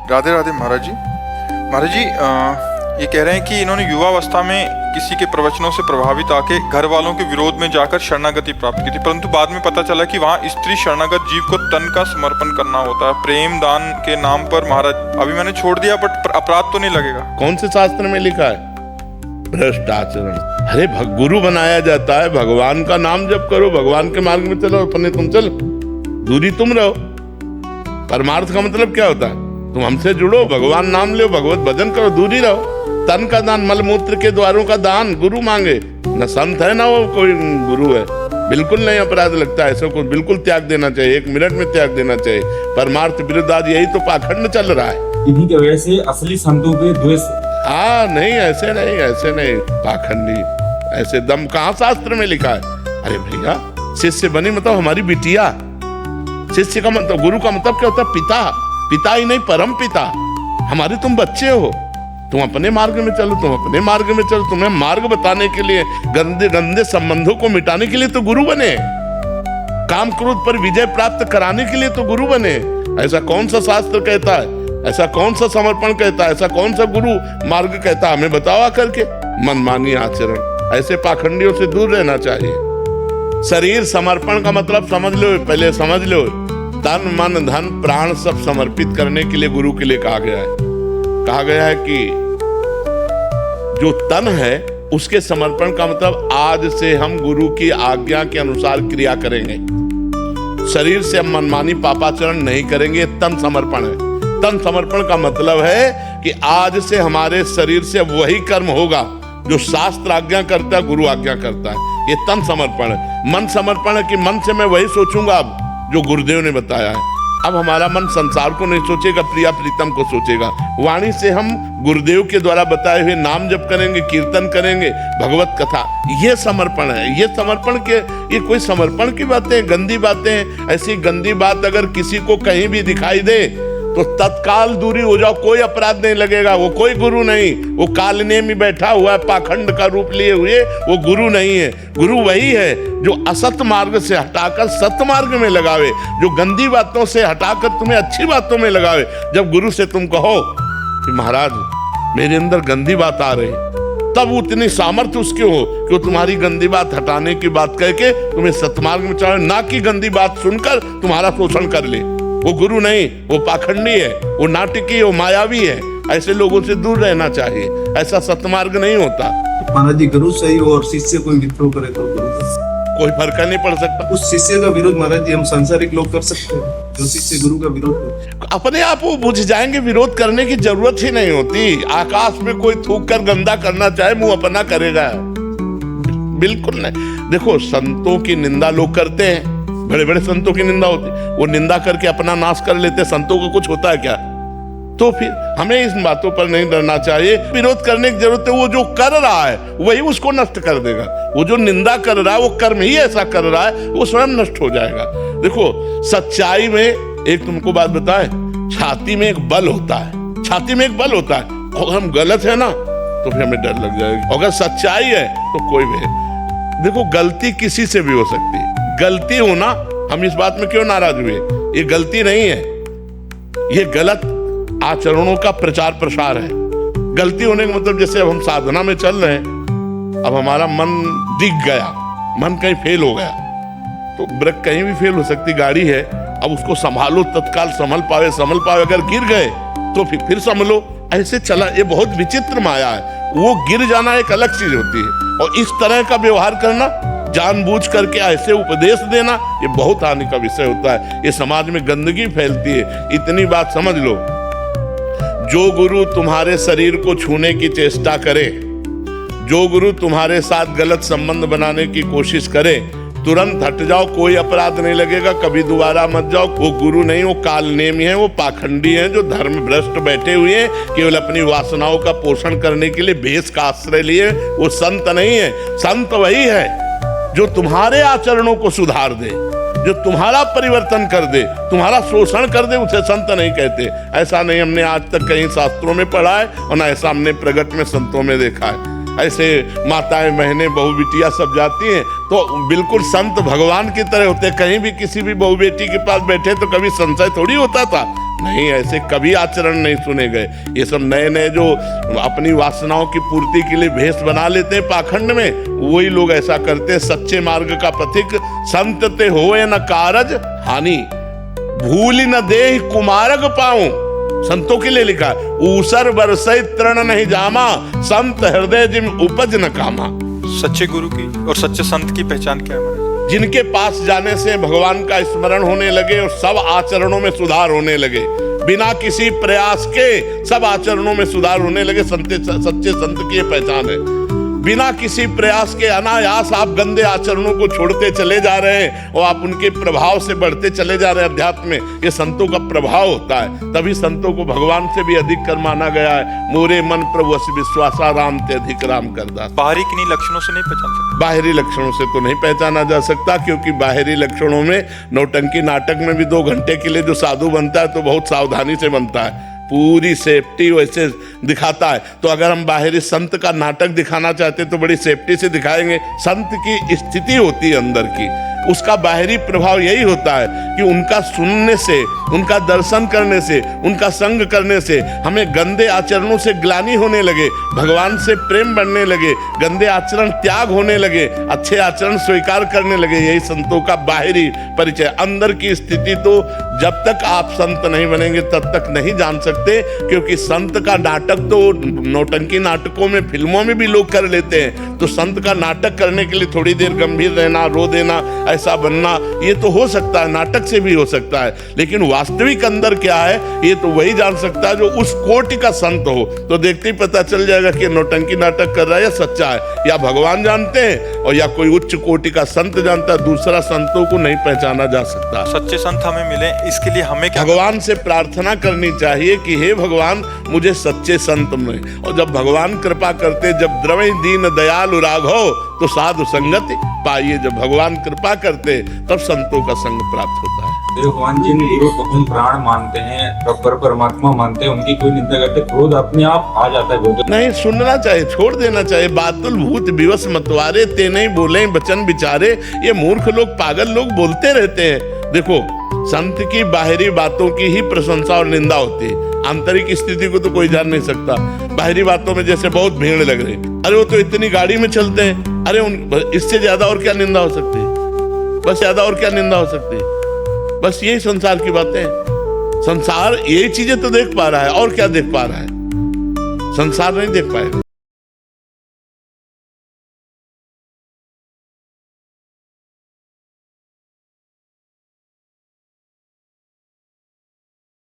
राधे राधे महाराज जी। महाराज जी ये कह रहे हैं कि इन्होंने युवावस्था में किसी के प्रवचनों से प्रभावित आके घर वालों के विरोध में जाकर शरणागति प्राप्त की थी, परंतु बाद में पता चला कि वहाँ स्त्री शरणागत जीव को तन का समर्पण करना होता है प्रेम दान के नाम पर। महाराज अभी मैंने छोड़ दिया, बट अपराध तो नहीं लगेगा? कौन से शास्त्र में लिखा है भ्रष्ट आचरण? अरे गुरु बनाया जाता है, भगवान का नाम जप करो, भगवान के मार्ग में चलो, अपने तुम चलो, दूरी तुम रहो। परमार्थ का मतलब क्या होता है? तुम हमसे जुड़ो, भगवान नाम लो, भगवत भजन करो, दूरी रहो। तन का दान, मलमूत्र के द्वारों का दान गुरु मांगे, न संत है ना वो कोई गुरु है। बिल्कुल नहीं अपराध लगता है, ऐसे को बिल्कुल त्याग देना चाहिए, 1 मिनट में त्याग देना चाहिए। परमार्थ विरुद्ध आज यही तो पाखंड चल रहा है। इन्हीं की वजह से असली संतों पे द्वेष। हाँ नहीं, ऐसे नहीं, ऐसे नहीं, पाखंडी ऐसे दम कहाँ शास्त्र में लिखा है? अरे भैया शिष्य बनी मतलब हमारी बिटिया। शिष्य का मतलब, गुरु का मतलब क्या होता है? पिता, पिता ही नहीं परम पिता। हमारे तुम बच्चे हो, तुम अपने मार्ग में चलो, तुम अपने मार्ग में चलो। तुम्हें मार्ग बताने के लिए, गंदे गंदे संबंधों को मिटाने के लिए तो गुरु बने, काम क्रोध पर विजय प्राप्त कराने के लिए तो गुरु बने। ऐसा कौन सा शास्त्र कहता है? ऐसा कौन सा समर्पण कहता है? ऐसा कौन सा गुरु मार्ग कहता है? हमें बतावा करके। मनमानी आचरण, ऐसे पाखंडियों से दूर रहना चाहिए। शरीर समर्पण का मतलब समझ लो, पहले समझ लो। तन मन धन प्राण सब समर्पित करने के लिए गुरु के लिए कहा गया है। कहा गया है कि जो तन है उसके समर्पण का मतलब आज से हम गुरु की आज्ञा के अनुसार क्रिया करेंगे। शरीर से हम मनमानी पापाचरण नहीं करेंगे, तन समर्पण है। तन समर्पण का मतलब है कि आज से हमारे शरीर से वही कर्म होगा जो शास्त्र आज्ञा करता है, गुरु आज्ञा करता है। ये तन समर्पण है। मन समर्पण है कि मन से मैं वही सोचूंगा अब जो गुरुदेव ने बताया है। अब हमारा मन संसार को नहीं सोचेगा, प्रिया प्रीतम को सोचेगा। वाणी से हम गुरुदेव के द्वारा बताए हुए नाम जप करेंगे, कीर्तन करेंगे, भगवत कथा। ये समर्पण है। ये समर्पण के, ये कोई समर्पण की बातें, गंदी बातें। ऐसी गंदी बात अगर किसी को कहीं भी दिखाई दे तो तत्काल दूरी हो जाओ, कोई अपराध नहीं लगेगा। वो कोई गुरु नहीं, वो कालने में बैठा हुआ है पाखंड का रूप लिए हुए, वो गुरु नहीं है। गुरु वही है जो असत मार्ग से हटाकर सत मार्ग में लगावे, जो गंदी बातों से हटाकर तुम्हें अच्छी बातों में लगावे। जब गुरु से तुम कहो कि महाराज मेरे अंदर गंदी बात आ रही, तब उतनी सामर्थ्य उसके हो कि वो तुम्हारी गंदी बात हटाने की बात कह के तुम्हें सतमार्ग में चलाए, ना कि गंदी बात सुनकर तुम्हारा शोषण कर ले। वो गुरु नहीं, वो पाखंडी है, वो नाटकी है, वो मायावी है। ऐसे लोगों से दूर रहना चाहिए। ऐसा सतमार्ग नहीं होता। महाराज जी गुरु सही और शिष्य कोई विद्रोह करे तो गुरु का कोई फर्क नहीं पड़ सकता। उस शिष्य का विरोध महाराज जी हम सांसारिक लोग कर सकते हैं, जो शिष्य गुरु का विरोध करे अपने आप वो बुझ जाएंगे। विरोध करने की जरूरत ही नहीं होती। आकाश में कोई थूक कर गंदा करना चाहे, मुंह अपना करेगा? बिल्कुल नहीं। देखो संतों की निंदा लोग करते हैं, बड़े बड़े संतों की निंदा होती, वो निंदा करके अपना नाश कर लेते। संतों को कुछ होता है क्या? तो फिर हमें इन बातों पर नहीं डरना चाहिए। विरोध करने की जरूरत है। वो जो कर रहा है वही उसको नष्ट कर देगा। वो जो निंदा कर रहा है, वो कर्म ही ऐसा कर रहा है, वो स्वयं नष्ट हो जाएगा। देखो सच्चाई में एक तुमको बात बताए, छाती में एक बल होता है। छाती में एक बल होता है। अगर हम गलत है ना तो फिर हमें डर लग जाएगा। अगर सच्चाई है तो कोई भी। देखो गलती किसी से भी हो सकती है। गलती होना, हम इस बात में क्यों नाराज हुए? ये गलती नहीं है, ये गलत आचरणों का प्रचार प्रसार है। गलती होने का मतलब जैसे अब हम साधना में चल रहे हैं, अब हमारा मन दिख गया, मन कहीं फेल हो गया, तो ब्रेक कहीं भी फेल हो सकती गाड़ी है। अब उसको संभालो, तत्काल संभल पावे। अगर गिर गए तो फिर संभलो। ऐसे चला, ये बहुत विचित्र माया है। वो गिर जाना एक अलग चीज होती है, और इस तरह का व्यवहार करना, जानबूझ करके ऐसे उपदेश देना, ये बहुत हानि का विषय होता है। ये समाज में गंदगी फैलती है। इतनी बात समझ लो, जो गुरु तुम्हारे शरीर को छूने की चेष्टा करे, जो गुरु तुम्हारे साथ गलत संबंध बनाने की कोशिश करे, तुरंत हट जाओ, कोई अपराध नहीं लगेगा, कभी दोबारा मत जाओ। वो गुरु नहीं, वो कालनेमी है, वो पाखंडी है, जो धर्म भ्रष्ट बैठे हुए हैं, केवल अपनी वासनाओं का पोषण करने के लिए भेष का आश्रय लिए। वो संत नहीं है। संत वही है जो तुम्हारे आचरणों को सुधार दे, जो तुम्हारा परिवर्तन कर दे, तुम्हारा शोषण कर दे, उसे संत नहीं कहते। ऐसा नहीं हमने आज तक कहीं शास्त्रों में पढ़ा है, और ना ऐसा हमने प्रगट में संतों में देखा है। ऐसे माताएं बहनें बहू बिटिया सब जाती हैं तो बिल्कुल संत भगवान की तरह होते। कहीं भी किसी भी बहू बेटी के पास बैठे तो कभी संशय थोड़ी होता था। नहीं, ऐसे कभी आचरण नहीं सुने गए। ये सब नए नए जो अपनी वासनाओं की पूर्ति के लिए भेष बना लेते हैं पाखंड में, वही लोग ऐसा करते हैं। सच्चे मार्ग का पथिक संत ते होए न कारज हानि, भूल न देहि कुमारग पाऊं। संतों के लिए लिखा है, ऊसर बरसै तृण नहीं जामा, संत हृदय जिम उपज न कामा। सच्चे गुरु की और सच्चे संत की पहचान क्या है महाराज? जिनके पास जाने से भगवान का स्मरण होने लगे और सब आचरणों में सुधार होने लगे, बिना किसी प्रयास के सब आचरणों में सुधार होने लगे, सच्चे संत की ये पहचान है। बिना किसी प्रयास के अनायास आप गंदे आचरणों को छोड़ते चले जा रहे हैं और आप उनके प्रभाव से बढ़ते चले जा रहे हैं अध्यात्म में। ये संतों का प्रभाव होता है, तभी संतों को भगवान से भी अधिक कर माना गया है। मोरे मन प्रभु अस विश्वासा, राम ते अधिक राम करदास। बाहरी किन्हीं लक्षणों से नहीं पहचान सकते? बाहरी लक्षणों से तो नहीं पहचाना जा सकता, क्योंकि बाहरी लक्षणों में नौटंकी नाटक में भी 2 घंटे के लिए जो साधु बनता है तो बहुत सावधानी से बनता है, पूरी सेफ्टी वैसे दिखाता है। तो अगर हम बाहरी संत का नाटक दिखाना चाहते तो बड़ी सेफ्टी से दिखाएंगे। संत की स्थिति होती है अंदर की, उसका बाहरी प्रभाव यही होता है कि उनका सुनने से, उनका दर्शन करने से, उनका संग करने से हमें गंदे आचरणों से ग्लानि होने लगे, भगवान से प्रेम बढ़ने लगे, गंदे आचरण त्याग होने लगे, अच्छे आचरण स्वीकार करने लगे। यही संतों का बाहरी परिचय। अंदर की स्थिति तो जब तक आप संत नहीं बनेंगे तब तक नहीं जान सकते, क्योंकि संत का नाटक तो नौटंकी नाटकों में, फिल्मों में भी लोग कर लेते हैं। तो संत का नाटक करने के लिए थोड़ी देर गंभीर रहना, रो देना, ऐसा बनना, ये तो हो सकता है, नाटक से भी हो सकता है। लेकिन वास्तविक अंदर क्या है ये तो वही जान सकता है जो उस कोटि का संत हो। तो देखते ही पता चल जाएगा कि नौटंकी नाटक कर रहा है या सच्चा है, या भगवान जानते हैं और या कोई उच्च कोटि का संत जानता है। दूसरा संतों को नहीं पहचाना जा सकता। सच्चे संत हमें मिले, इसके लिए हमें क्या? भगवान से प्रार्थना करनी चाहिए कि हे भगवान मुझे सच्चे संत मिले। और जब भगवान कृपा करते, जब द्रवै दीन दयालु राघव तो साधु संगति पाइए। जब भगवान कृपा करते तब संतों का संग प्राप्त होता है। भगवान जिन गुरु को हम प्राण मानते हैं, रब्बर परमात्मा मानते हैं, उनकी कोई निंदा करते क्रोध अपने आप आ जाता है। बोलते नहीं, सुनना चाहिए, छोड़ देना चाहिए। बातुल भूत विवश मतवारे, ते नहीं बोले वचन विचारे। ये मूर्ख लोग, पागल लोग बोलते रहते हैं। देखो, संत की बाहरी बातों की ही प्रशंसा और निंदा होती है, आंतरिक स्थिति को तो कोई जान नहीं सकता। बाहरी बातों में जैसे बहुत भीड़ लग रही, अरे वो तो इतनी गाड़ी में चलते हैं, अरे इससे ज्यादा और क्या निंदा हो सकती है? बस ज्यादा और क्या निंदा हो सकती है? बस यही संसार की बातें हैं। संसार यही चीजें तो देख पा रहा है, और क्या देख पा रहा है? संसार नहीं देख पाएगा।